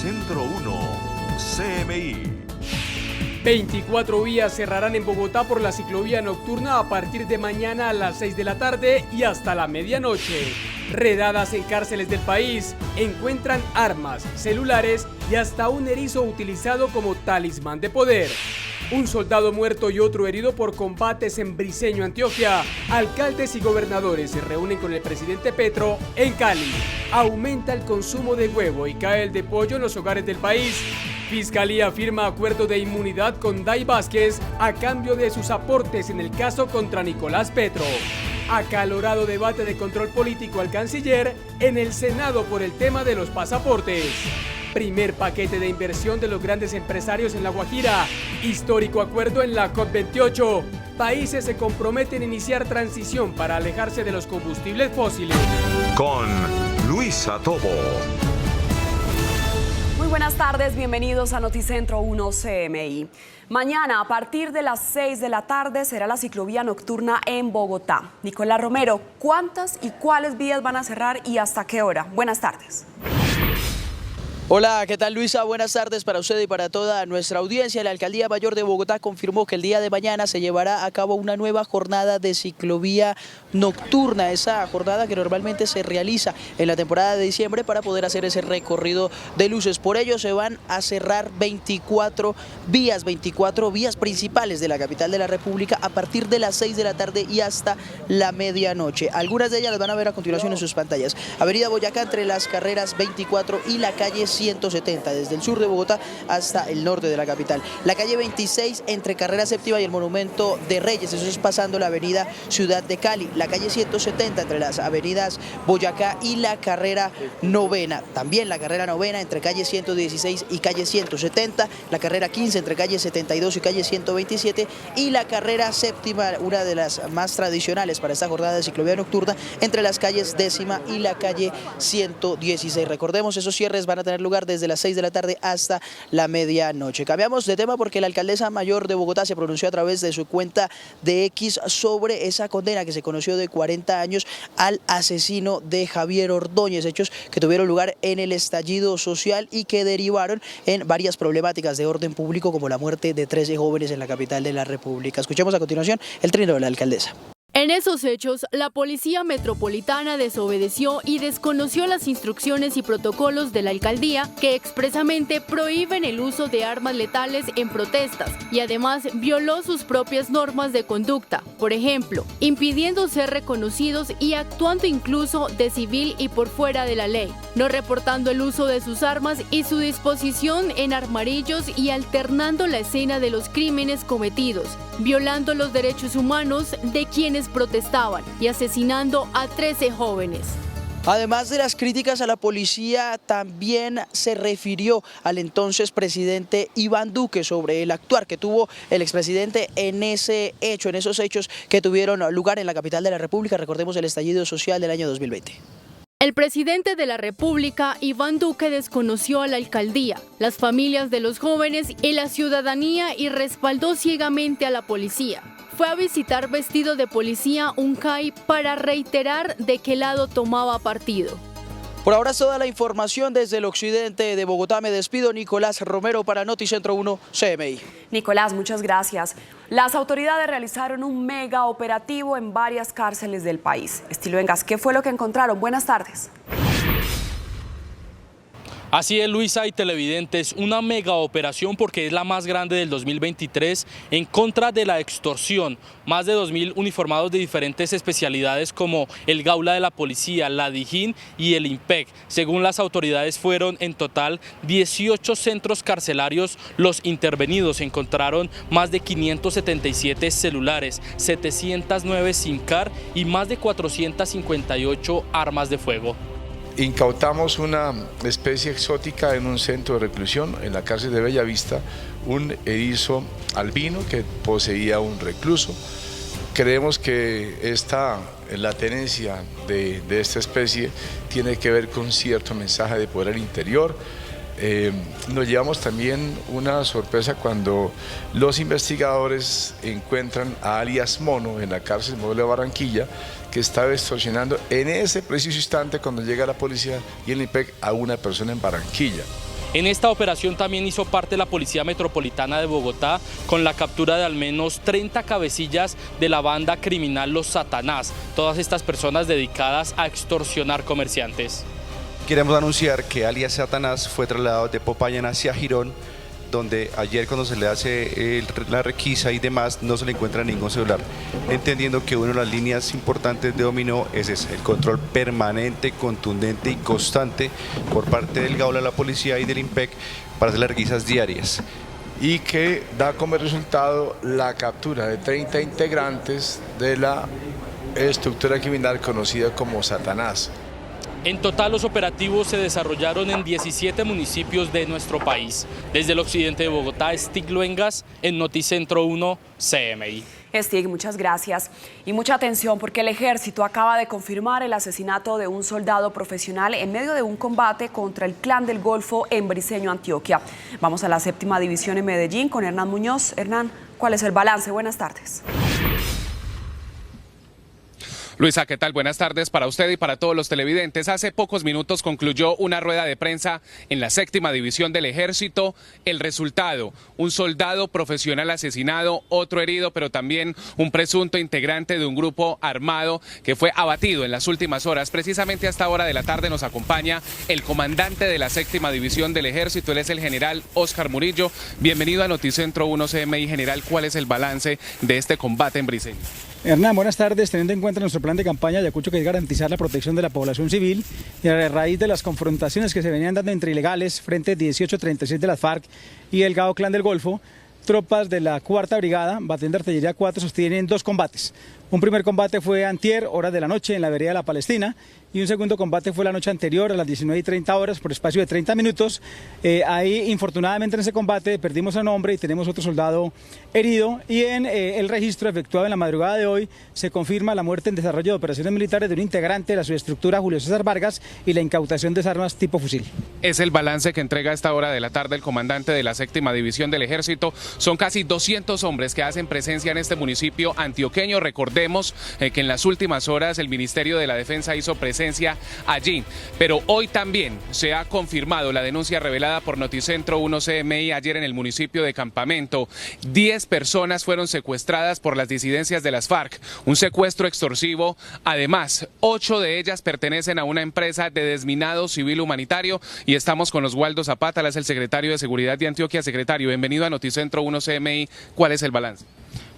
Noticentro 1, CMI. 24 vías cerrarán en Bogotá por la ciclovía nocturna a partir de mañana a las 6 de la tarde y hasta la medianoche. Redadas en cárceles del país encuentran armas, celulares y hasta un erizo utilizado como talismán de poder. Un soldado muerto y otro herido por combates en Briceño, Antioquia. Alcaldes y gobernadores se reúnen con el presidente Petro en Cali. Aumenta el consumo de huevo y cae el de pollo en los hogares del país. Fiscalía firma acuerdo de inmunidad con Day Vázquez a cambio de sus aportes en el caso contra Nicolás Petro. Acalorado debate de control político al canciller en el Senado por el tema de los pasaportes. Primer paquete de inversión de los grandes empresarios en La Guajira. Histórico acuerdo en la COP28. Países se comprometen a iniciar transición para alejarse de los combustibles fósiles. Con Luisa Tobo. Muy buenas tardes, bienvenidos a Noticentro 1 CMI. Mañana, a partir de las 6 de la tarde, será la ciclovía nocturna en Bogotá. Nicolás Romero, ¿cuántas y cuáles vías van a cerrar y hasta qué hora? Buenas tardes. Hola, ¿qué tal, Luisa? Buenas tardes para usted y para toda nuestra audiencia. La Alcaldía Mayor de Bogotá confirmó que el día de mañana se llevará a cabo una nueva jornada de ciclovía nocturna. Esa jornada que normalmente se realiza en la temporada de diciembre para poder hacer ese recorrido de luces. Por ello se van a cerrar 24 vías principales de la capital de la República a partir de las 6 de la tarde y hasta la medianoche. Algunas de ellas las van a ver a continuación en sus pantallas. Avenida Boyacá entre las carreras 24 y la calle 170, desde el sur de Bogotá hasta el norte de la capital. La calle 26 entre Carrera Séptima y el Monumento de Reyes, eso es pasando la avenida Ciudad de Cali. La calle 170 entre las avenidas Boyacá y la Carrera Novena. También la Carrera Novena entre calle 116 y calle 170. La Carrera 15 entre calle 72 y calle 127. Y la Carrera Séptima, una de las más tradicionales para esta jornada de ciclovía nocturna, entre las calles 10ª y la calle 116. Recordemos, esos cierres van a tener lugar desde las 6 de la tarde hasta la medianoche. Cambiamos de tema porque la alcaldesa mayor de Bogotá se pronunció a través de su cuenta de X sobre esa condena que se conoció de 40 años al asesino de Javier Ordóñez, hechos que tuvieron lugar en el estallido social y que derivaron en varias problemáticas de orden público como la muerte de 13 jóvenes en la capital de la República. Escuchemos a continuación el trino de la alcaldesa. En esos hechos, la Policía Metropolitana desobedeció y desconoció las instrucciones y protocolos de la alcaldía que expresamente prohíben el uso de armas letales en protestas y además violó sus propias normas de conducta, por ejemplo, impidiendo ser reconocidos y actuando incluso de civil y por fuera de la ley, no reportando el uso de sus armas y su disposición en armarillos y alternando la escena de los crímenes cometidos, violando los derechos humanos de quienes protestaban y asesinando a 13 jóvenes. Además de las críticas a la policía, también se refirió al entonces presidente Iván Duque sobre el actuar que tuvo el expresidente en esos hechos que tuvieron lugar en la capital de la República. Recordemos el estallido social del año 2020. El presidente de la República, Iván Duque, desconoció a la alcaldía, las familias de los jóvenes y la ciudadanía y respaldó ciegamente a la policía. Fue a visitar vestido de policía un CAI para reiterar de qué lado tomaba partido. Por ahora es toda la información desde el occidente de Bogotá. Me despido, Nicolás Romero para Noticentro 1 CMI. Nicolás, muchas gracias. Las autoridades realizaron un mega operativo en varias cárceles del país. Estilo Vengas, ¿qué fue lo que encontraron? Buenas tardes. Así es, Luisa y televidentes, una mega operación porque es la más grande del 2023 en contra de la extorsión. Más de 2.000 uniformados de diferentes especialidades como el Gaula de la Policía, la Dijín y el IMPEC. Según las autoridades, fueron en total 18 centros carcelarios los intervenidos. Encontraron más de 577 celulares, 709 SIM card y más de 458 armas de fuego. Incautamos una especie exótica en un centro de reclusión, en la cárcel de Bellavista, un erizo albino que poseía un recluso. Creemos que la tenencia de esta especie tiene que ver con cierto mensaje de poder al interior. Nos llevamos también una sorpresa cuando los investigadores encuentran a alias Mono en la cárcel modelo de Barranquilla, que estaba extorsionando en ese preciso instante cuando llega la policía y el IMPEC a una persona en Barranquilla. En esta operación también hizo parte la Policía Metropolitana de Bogotá con la captura de al menos 30 cabecillas de la banda criminal Los Satanás, todas estas personas dedicadas a extorsionar comerciantes. Queremos anunciar que alias Satanás fue trasladado de Popayán hacia Girón, donde ayer cuando se le hace la requisa y demás no se le encuentra ningún celular, entendiendo que una de las líneas importantes de dominó es ese, el control permanente, contundente y constante por parte del Gaula, la policía y del IMPEC para hacer las requisas diarias. Y que da como resultado la captura de 30 integrantes de la estructura criminal conocida como Satanás. En total, los operativos se desarrollaron en 17 municipios de nuestro país. Desde el occidente de Bogotá, Stig Luengas, en Noticentro 1 CMI. Stig, muchas gracias. Y mucha atención porque el ejército acaba de confirmar el asesinato de un soldado profesional en medio de un combate contra el Clan del Golfo en Briceño, Antioquia. Vamos a la 7ª división en Medellín con Hernán Muñoz. Hernán, ¿cuál es el balance? Buenas tardes. Luisa, ¿qué tal? Buenas tardes para usted y para todos los televidentes. Hace pocos minutos concluyó una rueda de prensa en la 7ª división del Ejército. El resultado, un soldado profesional asesinado, otro herido, pero también un presunto integrante de un grupo armado que fue abatido en las últimas horas. Precisamente a esta hora de la tarde nos acompaña el comandante de la 7ª división del Ejército. Él es el general Óscar Murillo. Bienvenido a Noticentro 1 CMI. General, ¿cuál es el balance de este combate en Briceño? Hernán, buenas tardes. Teniendo en cuenta nuestro plan de campaña de Ayacucho, que es garantizar la protección de la población civil, y a raíz de las confrontaciones que se venían dando entre ilegales frente 1836 de las FARC y el GAO Clan del Golfo, tropas de la 4ª Brigada, Batallón de Artillería 4, sostienen 2 combates. Un primer combate fue antier, horas de la noche, en la vereda de la Palestina, y un segundo combate fue la noche anterior, a las 19:30 por espacio de 30 minutos. Ahí, infortunadamente, en ese combate perdimos a un hombre y tenemos otro soldado herido, y en el registro efectuado en la madrugada de hoy se confirma la muerte en desarrollo de operaciones militares de un integrante de la subestructura Julio César Vargas y la incautación de armas tipo fusil. Es el balance que entrega a esta hora de la tarde el comandante de la 7ª división del Ejército. Son casi 200 hombres que hacen presencia en este municipio antioqueño. Recordemos que en las últimas horas el Ministerio de la Defensa hizo presencia allí, pero hoy también se ha confirmado la denuncia revelada por Noticentro 1 CMI ayer en el municipio de Campamento. 10 personas fueron secuestradas por las disidencias de las FARC, un secuestro extorsivo. Además, 8 de ellas pertenecen a una empresa de desminado civil humanitario, y estamos con Oswaldo Zapata, él es el secretario de Seguridad de Antioquia. Secretario, bienvenido a Noticentro 1 CMI. ¿Cuál es el balance?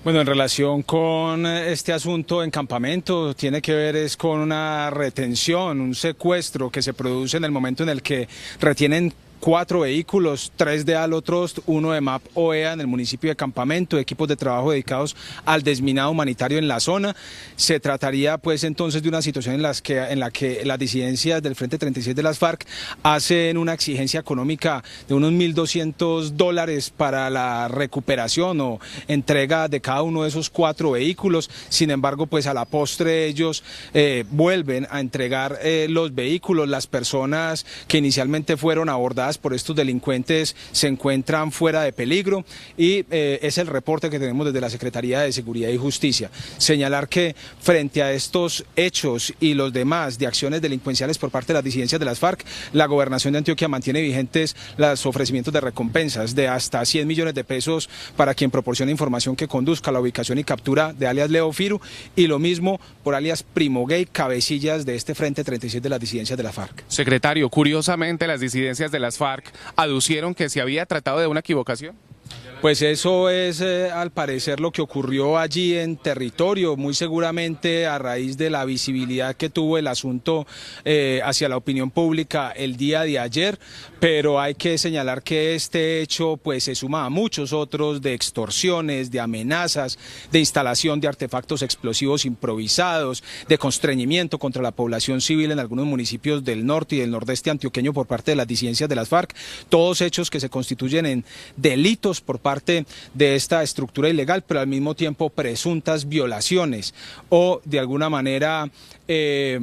Bueno, en relación con este asunto en Campamento, tiene que ver es con una retención, un secuestro que se produce en el momento en el que retienen 4 vehículos, 3 de Alotrost, 1 de MAP OEA en el municipio de Campamento, equipos de trabajo dedicados al desminado humanitario en la zona. Se trataría pues entonces de una situación en la que las disidencias del Frente 36 de las FARC hacen una exigencia económica de unos $1.200 para la recuperación o entrega de cada uno de esos 4 vehículos. Sin embargo, pues a la postre ellos vuelven a entregar los vehículos. Las personas que inicialmente fueron abordadas por estos delincuentes se encuentran fuera de peligro, y es el reporte que tenemos desde la Secretaría de Seguridad y Justicia. Señalar que frente a estos hechos y los demás de acciones delincuenciales por parte de las disidencias de las FARC, la Gobernación de Antioquia mantiene vigentes los ofrecimientos de recompensas de hasta 100 millones de pesos para quien proporcione información que conduzca a la ubicación y captura de alias Leo Firu, y lo mismo por alias Primo Gay, cabecillas de este Frente 36 de las disidencias de la FARC. Secretario, curiosamente las disidencias de las FARC aducieron que se había tratado de una equivocación. Pues eso es al parecer lo que ocurrió allí en territorio, muy seguramente a raíz de la visibilidad que tuvo el asunto hacia la opinión pública el día de ayer, pero hay que señalar que este hecho pues se suma a muchos otros de extorsiones, de amenazas, de instalación de artefactos explosivos improvisados, de constreñimiento contra la población civil en algunos municipios del norte y del nordeste antioqueño por parte de las disidencias de las FARC, todos hechos que se constituyen en delitos por parte de esta estructura ilegal, pero al mismo tiempo presuntas violaciones o de alguna manera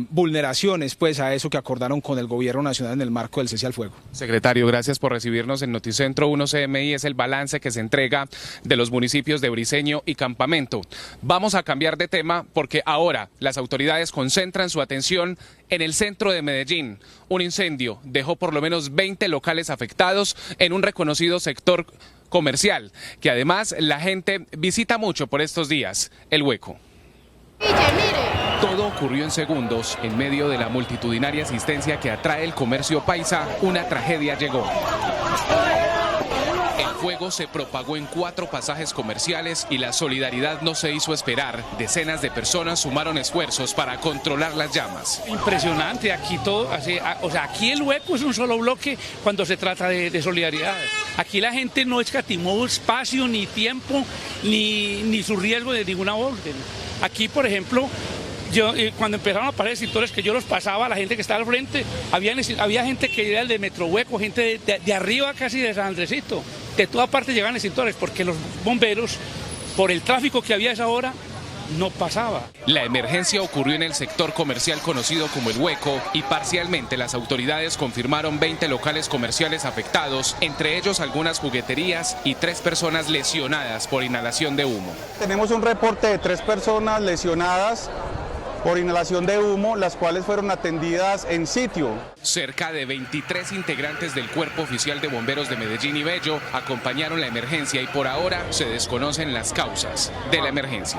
vulneraciones pues a eso que acordaron con el gobierno nacional en el marco del cese al fuego. Secretario, gracias por recibirnos en Noticentro 1 CMI. Es el balance que se entrega de los municipios de Briceño y Campamento. Vamos a cambiar de tema porque ahora las autoridades concentran su atención en el centro de Medellín. Un incendio dejó por lo menos 20 locales afectados en un reconocido sector comercial que además la gente visita mucho por estos días, El Hueco. Todo ocurrió en segundos. En medio de la multitudinaria asistencia que atrae el comercio paisa, una tragedia llegó. El fuego se propagó en 4 pasajes comerciales y la solidaridad no se hizo esperar. Decenas de personas sumaron esfuerzos para controlar las llamas. Impresionante, aquí todo, o sea, aquí El Hueco es un solo bloque cuando se trata de solidaridad. Aquí la gente no escatimó espacio, ni tiempo, ni su riesgo de ninguna orden. Aquí, por ejemplo, cuando empezaron a aparecer extintores que yo los pasaba, la gente que estaba al frente, había gente que era el de Metro Hueco, gente de arriba casi de San Andresito. De toda parte llegaban extintores porque los bomberos, por el tráfico que había a esa hora, no pasaba. La emergencia ocurrió en el sector comercial conocido como El Hueco y parcialmente las autoridades confirmaron 20 locales comerciales afectados, entre ellos algunas jugueterías y 3 personas lesionadas por inhalación de humo. Tenemos un reporte de 3 personas lesionadas por inhalación de humo, las cuales fueron atendidas en sitio. Cerca de 23 integrantes del Cuerpo Oficial de Bomberos de Medellín y Bello acompañaron la emergencia y por ahora se desconocen las causas de la emergencia.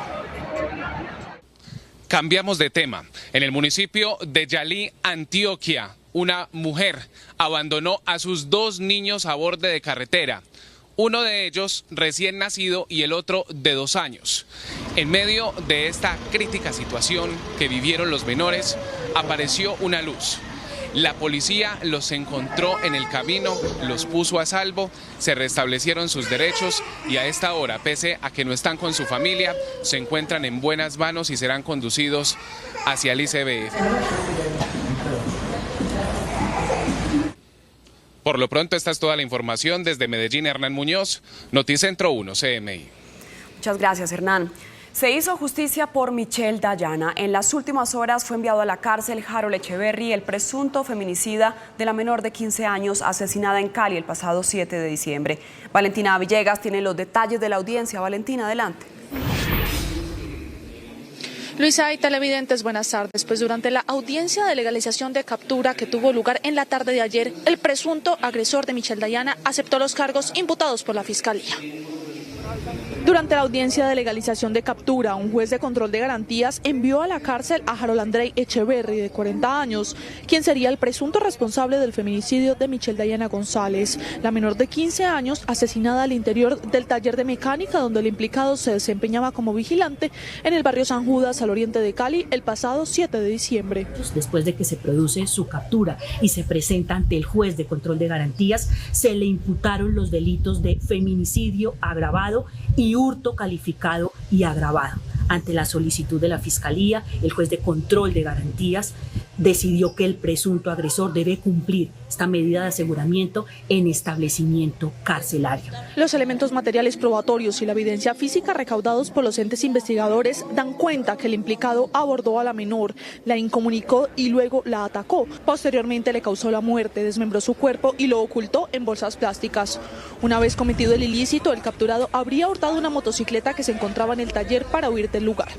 Cambiamos de tema. En el municipio de Yalí, Antioquia, una mujer abandonó a sus 2 niños a borde de carretera. Uno de ellos recién nacido y el otro de 2 años. En medio de esta crítica situación que vivieron los menores, apareció una luz. La policía los encontró en el camino, los puso a salvo, se restablecieron sus derechos y a esta hora, pese a que no están con su familia, se encuentran en buenas manos y serán conducidos hacia el ICBF. Por lo pronto, esta es toda la información. Desde Medellín, Hernán Muñoz, Noticentro 1 CMI. Muchas gracias, Hernán. Se hizo justicia por Michelle Dayana. En las últimas horas fue enviado a la cárcel Harold Echeverry, el presunto feminicida de la menor de 15 años asesinada en Cali el pasado 7 de diciembre. Valentina Villegas tiene los detalles de la audiencia. Valentina, adelante. Luisa y televidentes, buenas tardes. Pues durante la audiencia de legalización de captura que tuvo lugar en la tarde de ayer, el presunto agresor de Michelle Dayana aceptó los cargos imputados por la Fiscalía. Durante la audiencia de legalización de captura, un juez de control de garantías envió a la cárcel a Harold Andrei Echeverry, de 40 años, quien sería el presunto responsable del feminicidio de Michelle Dayana González, la menor de 15 años asesinada al interior del taller de mecánica donde el implicado se desempeñaba como vigilante en el barrio San Judas, al oriente de Cali, el pasado 7 de diciembre. Después de que se produce su captura y se presenta ante el juez de control de garantías, se le imputaron los delitos de feminicidio agravado y hurto calificado y agravado. Ante la solicitud de la Fiscalía, el juez de control de garantías decidió que el presunto agresor debe cumplir esta medida de aseguramiento en establecimiento carcelario. Los elementos materiales probatorios y la evidencia física recaudados por los entes investigadores dan cuenta que el implicado abordó a la menor, la incomunicó y luego la atacó. Posteriormente le causó la muerte, desmembró su cuerpo y lo ocultó en bolsas plásticas. Una vez cometido el ilícito, el capturado habría hurtado una motocicleta que se encontraba en el taller para huir del lugar.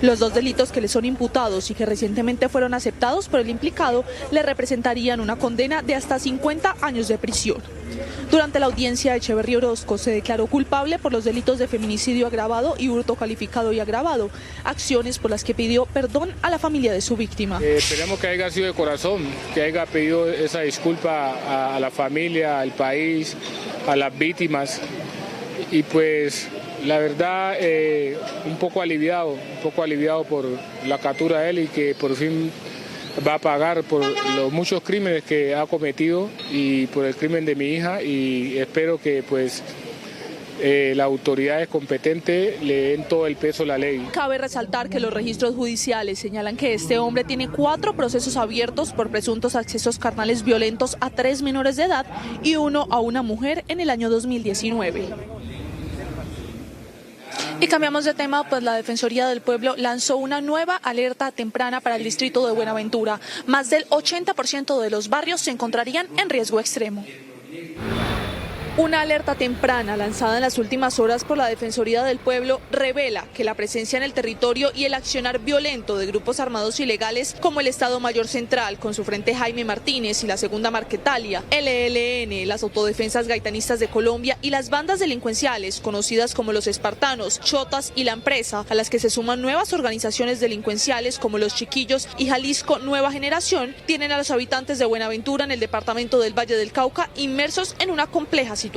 Los 2 delitos que le son imputados y que recientemente fueron aceptados por el implicado le representarían una condena de hasta 50 años de prisión. Durante la audiencia, Echeverry Orozco se declaró culpable por los delitos de feminicidio agravado y hurto calificado y agravado, acciones por las que pidió perdón a la familia de su víctima. Esperemos que haya sido de corazón, que haya pedido esa disculpa a la familia, al país, a las víctimas y pues la verdad un poco aliviado por la captura de él y que por fin va a pagar por los muchos crímenes que ha cometido y por el crimen de mi hija y espero que pues las autoridades competentes le den todo el peso a la ley. Cabe resaltar que los registros judiciales señalan que este hombre tiene 4 procesos abiertos por presuntos accesos carnales violentos a 3 menores de edad y 1 a una mujer en el año 2019. Y cambiamos de tema, pues la Defensoría del Pueblo lanzó una nueva alerta temprana para el distrito de Buenaventura. Más del 80% de los barrios se encontrarían en riesgo extremo. Una alerta temprana lanzada en las últimas horas por la Defensoría del Pueblo revela que la presencia en el territorio y el accionar violento de grupos armados ilegales como el Estado Mayor Central con su frente Jaime Martínez y la Segunda Marquetalia, el ELN, las Autodefensas Gaitanistas de Colombia y las bandas delincuenciales conocidas como los Espartanos, Chotas y La Empresa, a las que se suman nuevas organizaciones delincuenciales como los Chiquillos y Jalisco Nueva Generación, tienen a los habitantes de Buenaventura en el departamento del Valle del Cauca inmersos en una compleja situación.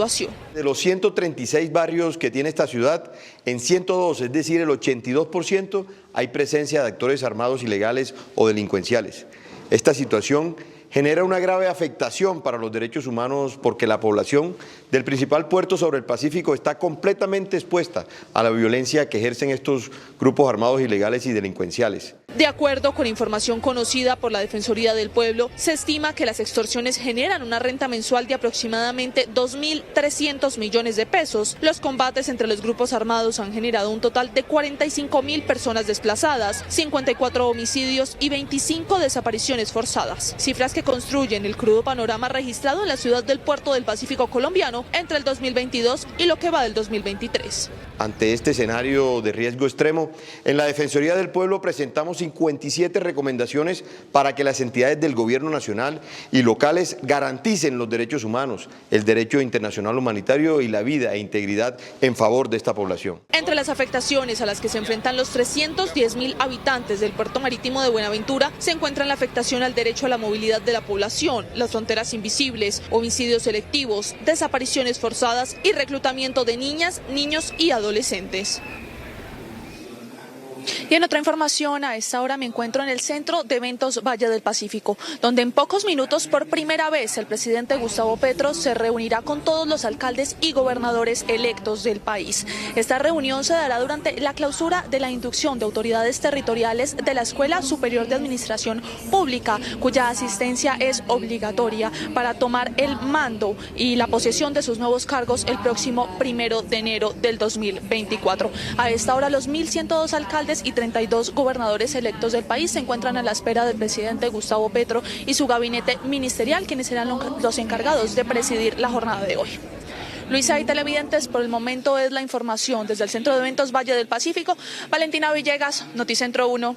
De los 136 barrios que tiene esta ciudad, en 102, es decir, el 82%, hay presencia de actores armados ilegales o delincuenciales. Esta situación genera una grave afectación para los derechos humanos porque la población del principal puerto sobre el Pacífico está completamente expuesta a la violencia que ejercen estos grupos armados ilegales y delincuenciales. De acuerdo con información conocida por la Defensoría del Pueblo, se estima que las extorsiones generan una renta mensual de aproximadamente 2.300 millones de pesos. Los combates entre los grupos armados han generado un total de 45.000 personas desplazadas, 54 homicidios y 25 desapariciones forzadas. Cifras que construyen el crudo panorama registrado en la ciudad del Puerto del Pacífico colombiano entre el 2022 y lo que va del 2023. Ante este escenario de riesgo extremo, en la Defensoría del Pueblo presentamos 57 recomendaciones para que las entidades del gobierno nacional y locales garanticen los derechos humanos, el derecho internacional humanitario y la vida e integridad en favor de esta población. Entre las afectaciones a las que se enfrentan los 310.000 habitantes del puerto marítimo de Buenaventura se encuentran la afectación al derecho a la movilidad de la población, las fronteras invisibles, homicidios selectivos, desapariciones forzadas y reclutamiento de niñas, niños y adolescentes. Y en otra información, a esta hora me encuentro en el Centro de Eventos Valle del Pacífico, donde en pocos minutos, por primera vez, el presidente Gustavo Petro se reunirá con todos los alcaldes y gobernadores electos del país. Esta reunión se dará durante la clausura de la inducción de autoridades territoriales de la Escuela Superior de Administración Pública, cuya asistencia es obligatoria para tomar el mando y la posesión de sus nuevos cargos el próximo 1 de enero del 2024. A esta hora, los 1.102 alcaldes y 32 gobernadores electos del país se encuentran a la espera del presidente Gustavo Petro y su gabinete ministerial, quienes serán los encargados de presidir la jornada de hoy. Luisa y televidentes, por el momento es la información desde el Centro de Eventos Valle del Pacífico. Valentina Villegas, Noticentro 1,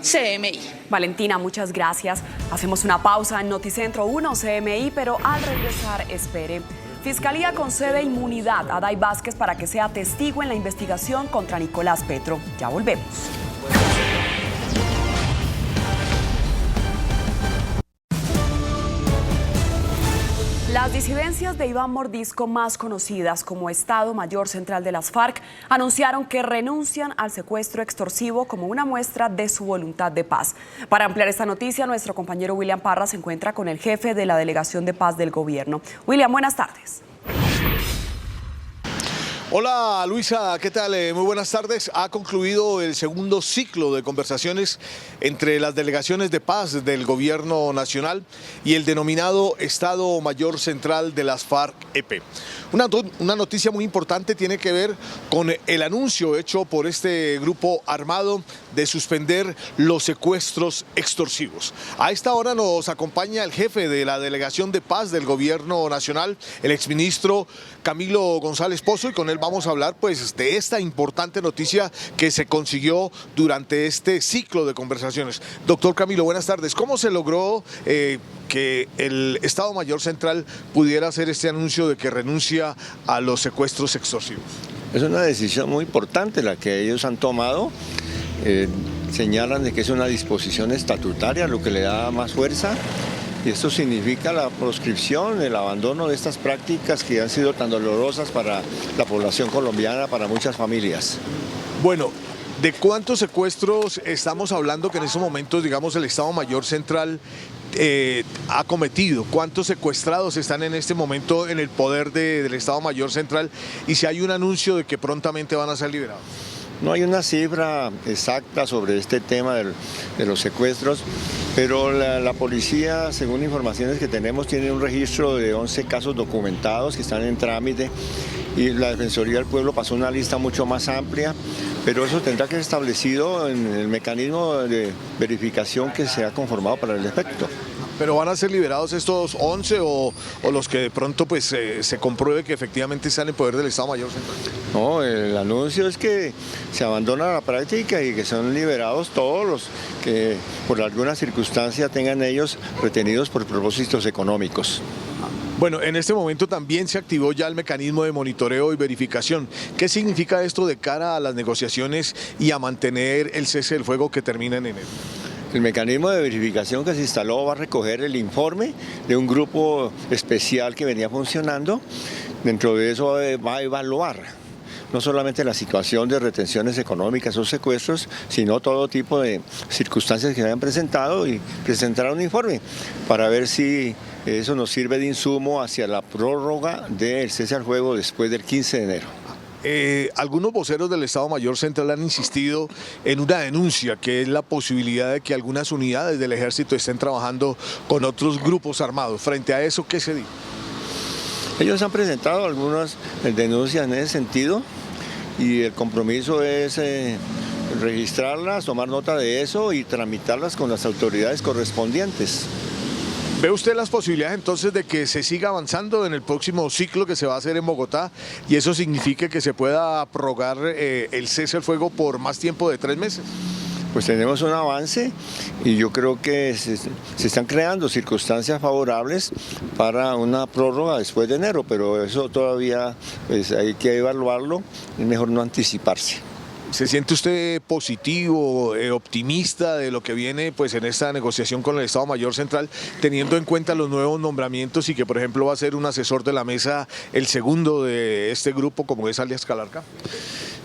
CMI. Valentina, muchas gracias. Hacemos una pausa en Noticentro 1, CMI, pero al regresar, espere. Fiscalía concede inmunidad a Day Vázquez para que sea testigo en la investigación contra Nicolás Petro. Ya volvemos. Las disidencias de Iván Mordisco, más conocidas como Estado Mayor Central de las FARC, anunciaron que renuncian al secuestro extorsivo como una muestra de su voluntad de paz. Para ampliar esta noticia, nuestro compañero William Parra se encuentra con el jefe de la Delegación de Paz del Gobierno. William, buenas tardes. Hola Luisa, ¿qué tal? Muy buenas tardes. Ha concluido el segundo ciclo de conversaciones entre las delegaciones de paz del Gobierno Nacional y el denominado Estado Mayor Central de las FARC-EP. Una noticia muy importante tiene que ver con el anuncio hecho por este grupo armado de suspender los secuestros extorsivos. A esta hora nos acompaña el jefe de la Delegación de Paz del Gobierno Nacional, el exministro Camilo González Pozo, y con él vamos a hablar pues de esta importante noticia que se consiguió durante este ciclo de conversaciones. Doctor Camilo, buenas tardes. ¿Cómo se logró que el Estado Mayor Central pudiera hacer este anuncio de que renuncia a los secuestros extorsivos? Es una decisión muy importante la que ellos han tomado. Señalan de que es una disposición estatutaria lo que le da más fuerza. Y esto significa la proscripción, el abandono de estas prácticas que han sido tan dolorosas para la población colombiana, para muchas familias. Bueno, ¿de cuántos secuestros estamos hablando que en estos momentos, digamos, el Estado Mayor Central ha cometido? ¿Cuántos secuestrados están en este momento en el poder del Estado Mayor Central? Y si hay un anuncio de que prontamente van a ser liberados. No hay una cifra exacta sobre este tema de los secuestros. Pero la policía, según informaciones que tenemos, tiene un registro de 11 casos documentados que están en trámite y la Defensoría del Pueblo pasó una lista mucho más amplia, pero eso tendrá que ser establecido en el mecanismo de verificación que se ha conformado para el efecto. ¿Pero van a ser liberados estos 11 o los que de pronto pues se compruebe que efectivamente están en poder del Estado Mayor Central? No, el anuncio es que se abandona la práctica y que son liberados todos los que por alguna circunstancia tengan ellos retenidos por propósitos económicos. Bueno, en este momento también se activó ya el mecanismo de monitoreo y verificación. ¿Qué significa esto de cara a las negociaciones y a mantener el cese del fuego que termina en enero? El mecanismo de verificación que se instaló va a recoger el informe de un grupo especial que venía funcionando. Dentro de eso va a evaluar no solamente la situación de retenciones económicas o secuestros, sino todo tipo de circunstancias que se hayan presentado y presentará un informe para ver si eso nos sirve de insumo hacia la prórroga del cese al fuego después del 15 de enero. Algunos voceros del Estado Mayor Central han insistido en una denuncia, que es la posibilidad de que algunas unidades del Ejército estén trabajando con otros grupos armados. Frente a eso, ¿qué se dice? Ellos han presentado algunas denuncias en ese sentido y el compromiso es registrarlas, tomar nota de eso y tramitarlas con las autoridades correspondientes. ¿Ve usted las posibilidades entonces de que se siga avanzando en el próximo ciclo que se va a hacer en Bogotá y eso signifique que se pueda prorrogar el cese al fuego por más tiempo de 3 meses? Pues tenemos un avance y yo creo que se están creando circunstancias favorables para una prórroga después de enero, pero eso todavía pues, hay que evaluarlo, es mejor no anticiparse. ¿Se siente usted positivo, optimista de lo que viene pues, en esta negociación con el Estado Mayor Central, teniendo en cuenta los nuevos nombramientos y que, por ejemplo, va a ser un asesor de la mesa el segundo de este grupo, como es alias Calarca?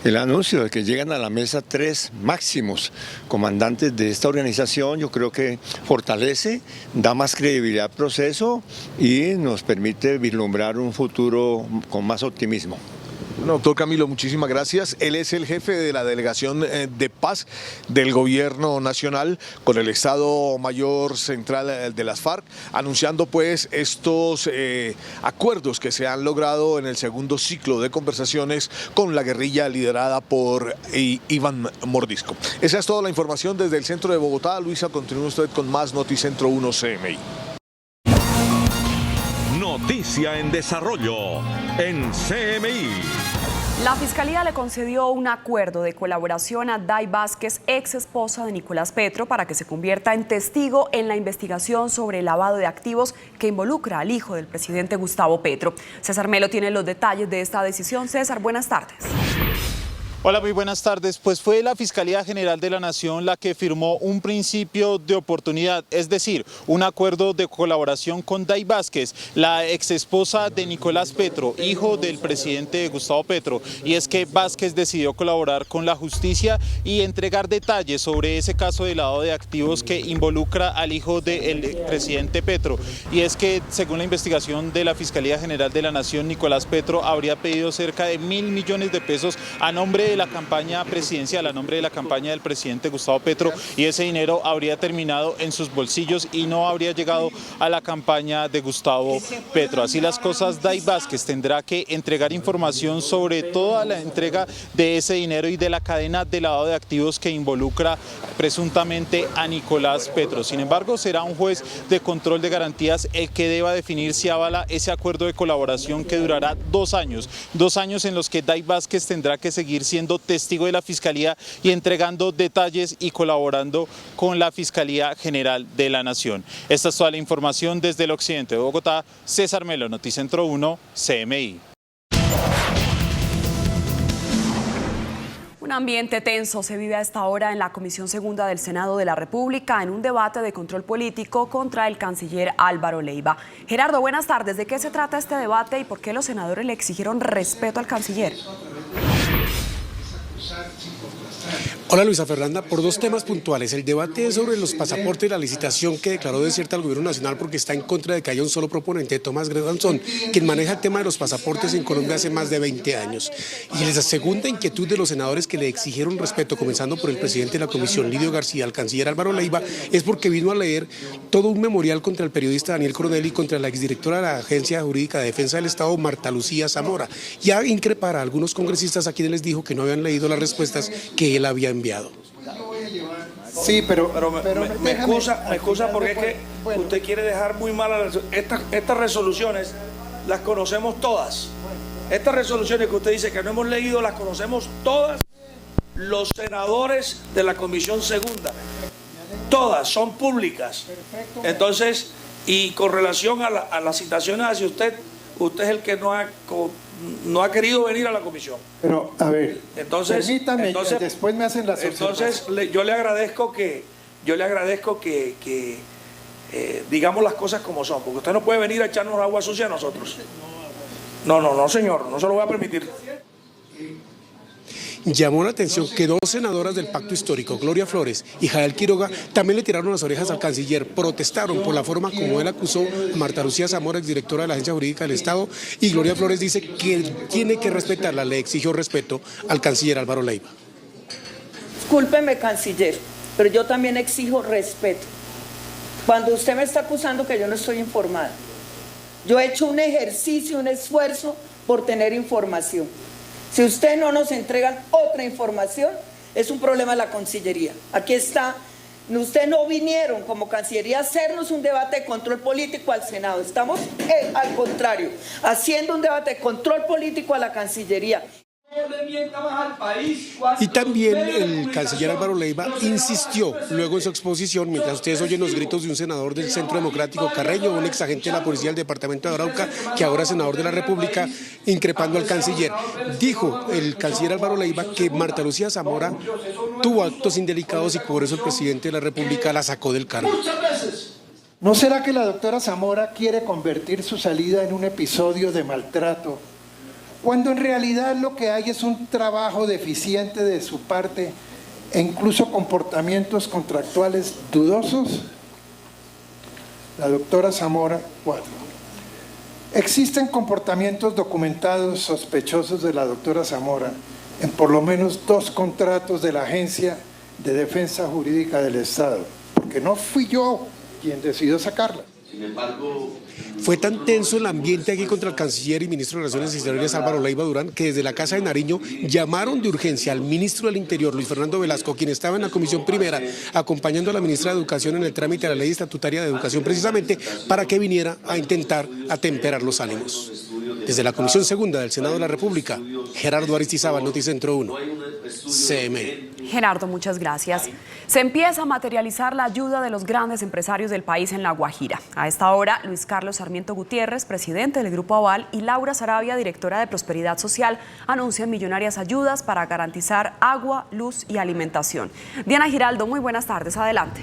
El anuncio de que llegan a la mesa 3 máximos comandantes de esta organización, yo creo que fortalece, da más credibilidad al proceso y nos permite vislumbrar un futuro con más optimismo. Bueno, doctor Camilo, muchísimas gracias. Él es el jefe de la Delegación de Paz del Gobierno Nacional con el Estado Mayor Central de las FARC, anunciando pues estos acuerdos que se han logrado en el segundo ciclo de conversaciones con la guerrilla liderada por Iván Mordisco. Esa es toda la información desde el centro de Bogotá. Luisa, continúe usted con más Noticentro 1 CMI. Noticia en desarrollo en CMI. La Fiscalía le concedió un acuerdo de colaboración a Day Vázquez, ex esposa de Nicolás Petro, para que se convierta en testigo en la investigación sobre el lavado de activos que involucra al hijo del presidente Gustavo Petro. César Melo tiene los detalles de esta decisión. César, buenas tardes. Hola, muy buenas tardes. Pues fue la Fiscalía General de la Nación la que firmó un principio de oportunidad, es decir, un acuerdo de colaboración con Day Vázquez, la exesposa de Nicolás Petro, hijo del presidente Gustavo Petro. Y es que Vázquez decidió colaborar con la justicia y entregar detalles sobre ese caso de lavado de activos que involucra al hijo del presidente Petro. Y es que, según la investigación de la Fiscalía General de la Nación, Nicolás Petro habría pedido cerca de 1.000 millones de pesos a nombre de la campaña presidencial, a nombre de la campaña del presidente Gustavo Petro, y ese dinero habría terminado en sus bolsillos y no habría llegado a la campaña de Gustavo Petro. Así las cosas, Day Vázquez tendrá que entregar información sobre toda la entrega de ese dinero y de la cadena de lavado de activos que involucra presuntamente a Nicolás Petro. Sin embargo, será un juez de control de garantías el que deba definir si avala ese acuerdo de colaboración que durará 2 años. 2 años en los que Day Vázquez tendrá que seguir siendo testigo de la Fiscalía y entregando detalles y colaborando con la Fiscalía General de la Nación. Esta es toda la información desde el occidente de Bogotá. César Melo, Noticentro 1, CMI. Un ambiente tenso se vive a esta hora en la Comisión Segunda del Senado de la República en un debate de control político contra el canciller Álvaro Leiva. Gerardo, buenas tardes. ¿De qué se trata este debate y por qué los senadores le exigieron respeto al canciller? Hola Luisa Fernanda, por dos temas puntuales. El debate es sobre los pasaportes y la licitación que declaró desierta el gobierno nacional porque está en contra de que haya un solo proponente, Tomás Granzón, quien maneja el tema de los pasaportes en Colombia hace más de 20 años. Y la segunda inquietud de los senadores que le exigieron respeto, comenzando por el presidente de la comisión, Lidio García, al canciller Álvaro Leiva, es porque vino a leer todo un memorial contra el periodista Daniel Coronel y contra la exdirectora de la Agencia Jurídica de Defensa del Estado, Marta Lucía Zamora, y a increpar a algunos congresistas a quienes les dijo que no habían leído las respuestas que él había enviado. Sí, pero me excusa porque es que usted quiere dejar muy mal a estas resoluciones, las conocemos todas. Estas resoluciones que usted dice que no hemos leído, las conocemos todas los senadores de la Comisión Segunda. Todas son públicas. Entonces, y con relación a las citaciones hacia usted es el que no ha querido venir a la comisión. Pero, a ver, permítame, después me hacen las observaciones. Entonces, yo le agradezco que digamos las cosas como son, porque usted no puede venir a echarnos agua sucia a nosotros. No, señor, no se lo voy a permitir. Llamó la atención que dos senadoras del Pacto Histórico, Gloria Flores y Jael Quiroga, también le tiraron las orejas al canciller, protestaron por la forma como él acusó a Marta Lucía Zamora, exdirectora de la Agencia Jurídica del Estado, y Gloria Flores dice que tiene que respetarla, le exigió respeto al canciller Álvaro Leiva. Discúlpeme, canciller, pero yo también exijo respeto. Cuando usted me está acusando que yo no estoy informada, yo he hecho un ejercicio, un esfuerzo por tener información. Si usted no nos entregan otra información, es un problema de la Cancillería. Aquí está, ustedes no vinieron como Cancillería a hacernos un debate de control político al Senado. Estamos, al contrario, haciendo un debate de control político a la Cancillería. Y también el canciller Álvaro Leiva insistió luego en su exposición, mientras ustedes oyen los gritos de un senador del Centro Democrático, Carreño, un exagente de la policía del departamento de Arauca, que ahora es senador de la República, increpando al canciller. Dijo el canciller Álvaro Leiva que Marta Lucía Zamora tuvo actos indelicados y por eso el presidente de la República la sacó del cargo. ¿No será que la doctora Zamora quiere convertir su salida en un episodio de maltrato, cuando en realidad lo que hay es un trabajo deficiente de su parte e incluso comportamientos contractuales dudosos? La doctora Zamora, 4. Existen comportamientos documentados sospechosos de la doctora Zamora en por lo menos 2 contratos de la Agencia de Defensa Jurídica del Estado, porque no fui yo quien decidió sacarla. Sin embargo, fue tan tenso el ambiente aquí contra el canciller y ministro de Relaciones Exteriores Álvaro Leiva Durán que desde la Casa de Nariño llamaron de urgencia al ministro del Interior, Luis Fernando Velasco, quien estaba en la Comisión Primera acompañando a la ministra de Educación en el trámite de la Ley Estatutaria de Educación precisamente para que viniera a intentar atemperar los ánimos. Desde la Comisión Segunda del Senado de la República, Gerardo Aristizábal, Noticentro 1, CMI. Gerardo, muchas gracias. Se empieza a materializar la ayuda de los grandes empresarios del país en La Guajira. A esta hora, Luis Carlos Sarmiento Gutiérrez, presidente del Grupo Aval, y Laura Sarabia, directora de Prosperidad Social, anuncian millonarias ayudas para garantizar agua, luz y alimentación. Diana Giraldo, muy buenas tardes. Adelante.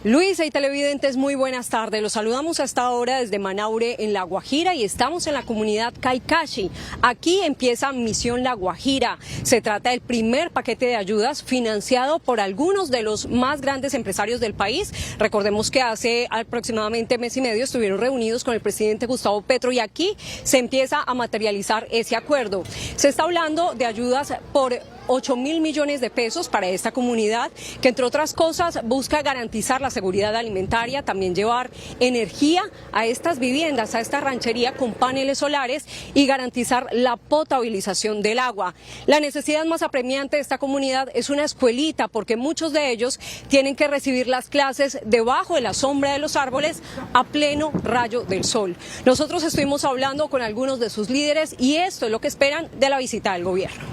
Luisa y televidentes, muy buenas tardes. Los saludamos hasta ahora desde Manaure, en La Guajira, y estamos en la comunidad Caicachi. Aquí empieza Misión La Guajira. Se trata del primer paquete de ayudas financiado por algunos de los más grandes empresarios del país. Recordemos que hace aproximadamente mes y medio estuvieron reunidos con el presidente Gustavo Petro y aquí se empieza a materializar ese acuerdo. Se está hablando de ayudas por 8.000 millones de pesos para esta comunidad, que entre otras cosas busca garantizar la seguridad alimentaria, también llevar energía a estas viviendas, a esta ranchería con paneles solares y garantizar la potabilización del agua. La necesidad más apremiante de esta comunidad es una escuelita, porque muchos de ellos tienen que recibir las clases debajo de la sombra de los árboles a pleno rayo del sol. Nosotros estuvimos hablando con algunos de sus líderes y esto es lo que esperan de la visita del gobierno.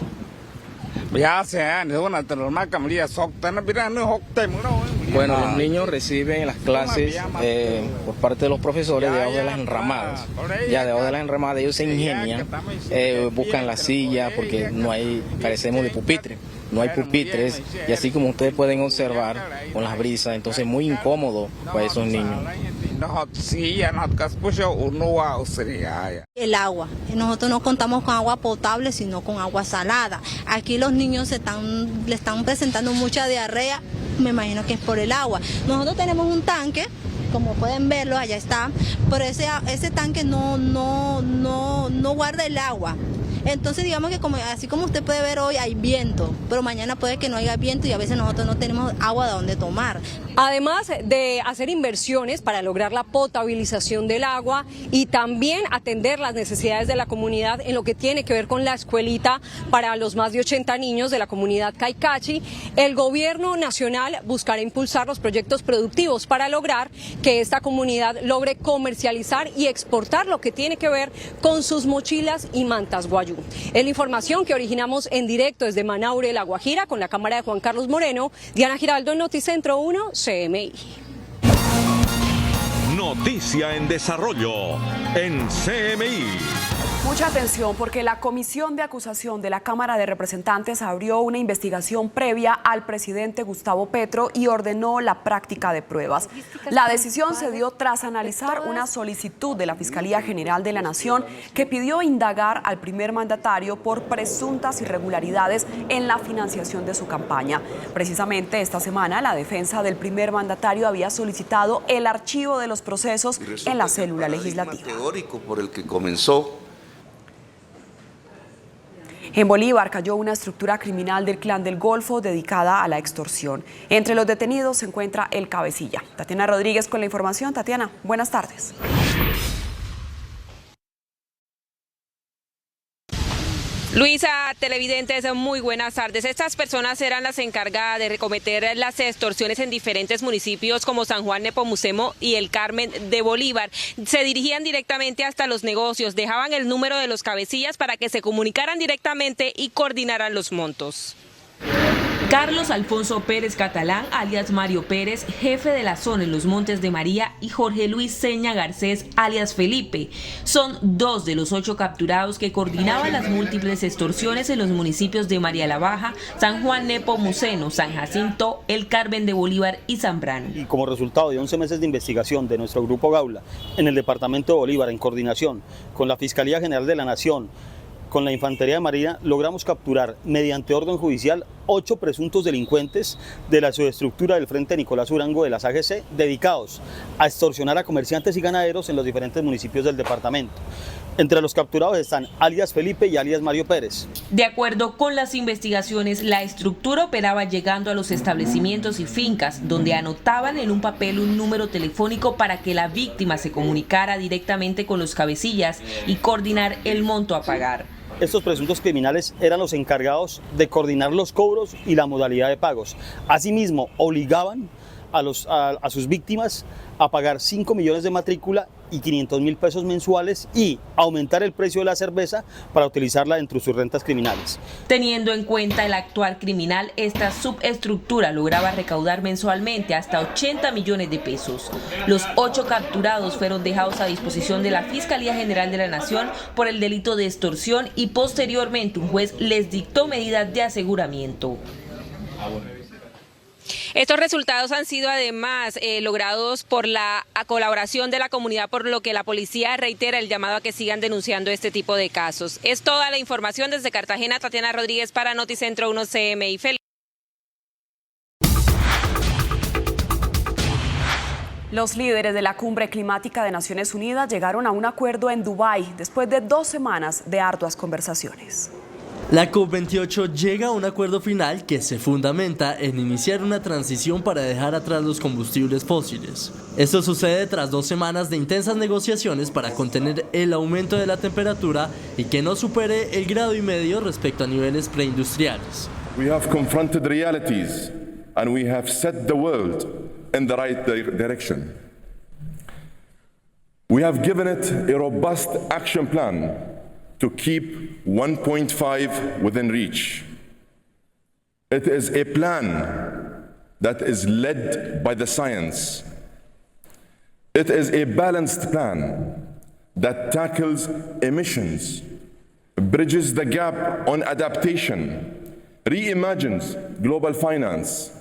Bueno, los niños reciben las clases por parte de los profesores debajo de las enramadas. Ya debajo de las enramadas ellos se ingenian, buscan la silla porque carecemos de pupitre. no hay pupitres, y así como ustedes pueden observar con las brisas, entonces muy incómodo para esos niños. El agua, nosotros no contamos con agua potable, sino con agua salada. Aquí los niños le están presentando mucha diarrea, me imagino que es por el agua. Nosotros tenemos un tanque, como pueden verlo, allá está, pero ese tanque no guarda el agua. Entonces digamos que así como usted puede ver hoy hay viento, pero mañana puede que no haya viento y a veces nosotros no tenemos agua de donde tomar. Además de hacer inversiones para lograr la potabilización del agua y también atender las necesidades de la comunidad en lo que tiene que ver con la escuelita para los más de 80 niños de la comunidad Caicachi, el gobierno nacional buscará impulsar los proyectos productivos para lograr que esta comunidad logre comercializar y exportar lo que tiene que ver con sus mochilas y mantas guayú. Es la información que originamos en directo desde Manaure, La Guajira, con la cámara de Juan Carlos Moreno. Diana Giraldo en Noticentro 1, CMI. Noticia en desarrollo en CMI. Mucha atención porque la Comisión de Acusación de la Cámara de Representantes abrió una investigación previa al presidente Gustavo Petro y ordenó la práctica de pruebas. La decisión se dio tras analizar una solicitud de la Fiscalía General de la Nación que pidió indagar al primer mandatario por presuntas irregularidades en la financiación de su campaña. Precisamente esta semana la defensa del primer mandatario había solicitado el archivo de los procesos en la célula legislativa. Teórico por el que comenzó. En Bolívar cayó una estructura criminal del Clan del Golfo dedicada a la extorsión. Entre los detenidos se encuentra el cabecilla. Tatiana Rodríguez con la información. Tatiana, buenas tardes. Luisa, televidentes, muy buenas tardes. Estas personas eran las encargadas de cometer las extorsiones en diferentes municipios como San Juan Nepomucemo y el Carmen de Bolívar. Se dirigían directamente hasta los negocios, dejaban el número de los cabecillas para que se comunicaran directamente y coordinaran los montos. Carlos Alfonso Pérez Catalán, alias Mario Pérez, jefe de la zona en los Montes de María, y Jorge Luis Seña Garcés, alias Felipe, son dos de los 8 capturados que coordinaban las múltiples extorsiones en los municipios de María la Baja, San Juan Nepomuceno, San Jacinto, el Carmen de Bolívar y Zambrano. Y como resultado de 11 meses de investigación de nuestro grupo Gaula en el departamento de Bolívar, en coordinación con la Fiscalía General de la Nación, con la Infantería de Marina, logramos capturar mediante orden judicial 8 presuntos delincuentes de la subestructura del Frente Nicolás Urango de las AGC, dedicados a extorsionar a comerciantes y ganaderos en los diferentes municipios del departamento. Entre los capturados están alias Felipe y alias Mario Pérez. De acuerdo con las investigaciones, la estructura operaba llegando a los establecimientos y fincas, donde anotaban en un papel un número telefónico para que la víctima se comunicara directamente con los cabecillas y coordinar el monto a pagar. Estos presuntos criminales eran los encargados de coordinar los cobros y la modalidad de pagos. Asimismo, obligaban a sus víctimas a pagar 5 millones de matrícula y 500.000 pesos mensuales y aumentar el precio de la cerveza para utilizarla dentro de sus rentas criminales. Teniendo en cuenta el actuar criminal, esta subestructura lograba recaudar mensualmente hasta 80 millones de pesos. Los 8 capturados fueron dejados a disposición de la Fiscalía General de la Nación por el delito de extorsión y posteriormente un juez les dictó medidas de aseguramiento. Estos resultados han sido además logrados por la colaboración de la comunidad, por lo que la policía reitera el llamado a que sigan denunciando este tipo de casos. Es toda la información desde Cartagena. Tatiana Rodríguez para Noticentro 1 CMI. Los líderes de la Cumbre Climática de Naciones Unidas llegaron a un acuerdo en Dubái después de 2 semanas de arduas conversaciones. La COP28 llega a un acuerdo final que se fundamenta en iniciar una transición para dejar atrás los combustibles fósiles. Esto sucede tras 2 semanas de intensas negociaciones para contener el aumento de la temperatura y que no supere el 1,5 grados respecto a niveles preindustriales. We have confronted realities and we have set the world in the right direction. We have given it a robust action plan to keep 1.5 within reach. It is a plan that is led by the science. It is a balanced plan that tackles emissions, bridges the gap on adaptation, reimagines global finance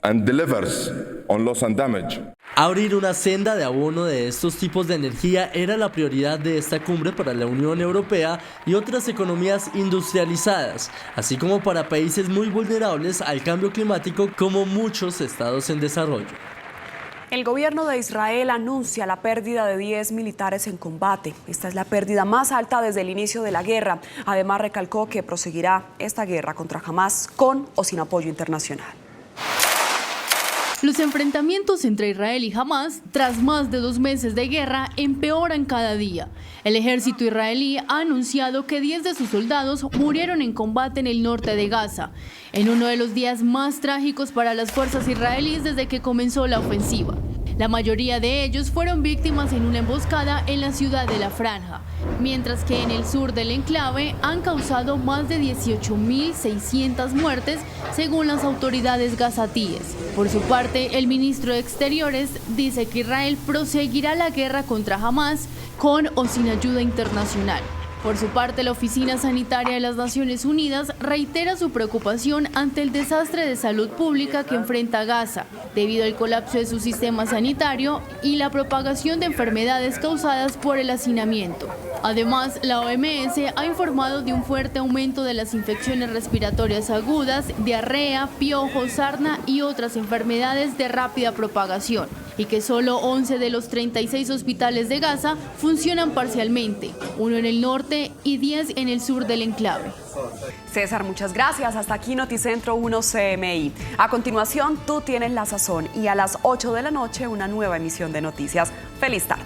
and delivers on loss and damage. Abrir una senda de abono de estos tipos de energía era la prioridad de esta cumbre para la Unión Europea y otras economías industrializadas, así como para países muy vulnerables al cambio climático como muchos estados en desarrollo. El gobierno de Israel anuncia la pérdida de 10 militares en combate. Esta es la pérdida más alta desde el inicio de la guerra. Además, recalcó que proseguirá esta guerra contra Hamás con o sin apoyo internacional. Los enfrentamientos entre Israel y Hamás, tras más de 2 meses de guerra, empeoran cada día. El ejército israelí ha anunciado que 10 de sus soldados murieron en combate en el norte de Gaza, en uno de los días más trágicos para las fuerzas israelíes desde que comenzó la ofensiva. La mayoría de ellos fueron víctimas en una emboscada en la ciudad de La Franja, mientras que en el sur del enclave han causado más de 18.600 muertes según las autoridades gazatíes. Por su parte, el ministro de Exteriores dice que Israel proseguirá la guerra contra Hamás con o sin ayuda internacional. Por su parte, la Oficina Sanitaria de las Naciones Unidas reitera su preocupación ante el desastre de salud pública que enfrenta Gaza, debido al colapso de su sistema sanitario y la propagación de enfermedades causadas por el hacinamiento. Además, la OMS ha informado de un fuerte aumento de las infecciones respiratorias agudas, diarrea, piojo, sarna y otras enfermedades de rápida propagación, y que solo 11 de los 36 hospitales de Gaza funcionan parcialmente, uno en el norte y 10 en el sur del enclave. César, muchas gracias. Hasta aquí Noticentro 1 CMI. A continuación, Tú tienes la sazón y a las 8 de la noche una nueva emisión de noticias. Feliz tarde.